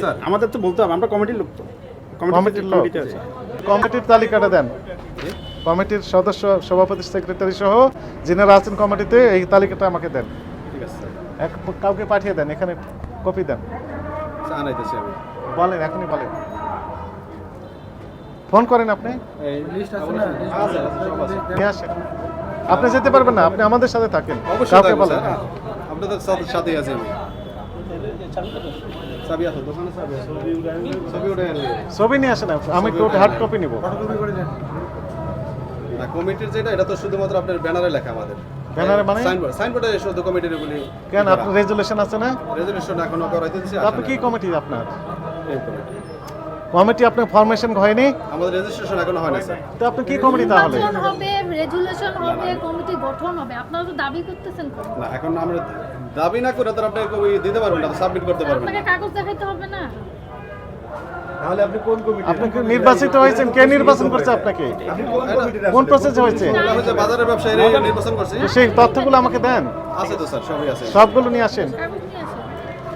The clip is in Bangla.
স্যার আমাদের তো বলতে হবে, আমরা কমিটির লোক তো। কমিটির লোক কমিটিতে আছে। কমিটির তালিকাটা দেন। কমিটির সদস্য, সভাপতি, সেক্রেটারি সহ যিনারা আছেন কমিটিতে, এই তালিকাটা আমাকে দেন। ঠিক আছে স্যার, কাউকে পাঠিয়ে দেন, এখানে কপি দেন। স্যার আনাইতেছি আমি। বলেন, এখনই বলেন। ফোন করেন আপনি, এই লিস্ট আছে না? আছে, সব আছে। নিয়ে আসেন। আপনি যেতে পারবেন না, আপনি আমাদের সাথে থাকেন। অবশ্যই কাউকে থাকবো বলেন। স্যার, আপনাদের সাথেই আছি আমি। চাবি আছে দোকানে, চাবি আছে। ছবি উঠে আনলে। ছবি নিয়ে আসেন, আমি হার্ড কপি নিব। না, কমিটির যেটা, এটা তো শুধুমাত্র আপনার ব্যানারে লেখা আমাদের। ব্যানারে মানে? সাইনবোর্ডে শুধু কমিটির এগুলি। কেন, আপনার রেজুলেশন আছে না? রেজুলেশন এখনো করাইতে দিছি। আপনি কি কমিটি আপনার? কমিটি আপনার ফরমেশন হয়নি? আমাদের রেজিস্ট্রেশন এখনো হয় না স্যার। তো আপনি কি কমিটি তাহলে? নির্বাচন হবে, রেজুলেশন হবে, কমিটি গঠন হবে। আপনারা তো দাবি করতেছেন কেন? না, এখন আমরা দাবি না করে তো আপনি কবি দিতে পারবেন না, সাবমিট করতে পারবেন আপনাকে না। কাগজ দেখাইতে হবে না? তাহলে আপনি কোন কমিটি? আপনি কি নির্বাচিত হয়েছেন? কে নির্বাচন করছে আপনাকে? কোন প্রসেসে হয়েছে? বাজারের ব্যবসায়ী নির্বাচন করছি। সেই তথ্যগুলো আমাকে দেন, আছে তো স্যার, সবই আছে। সবগুলো নিয়ে আসেন। কাগজ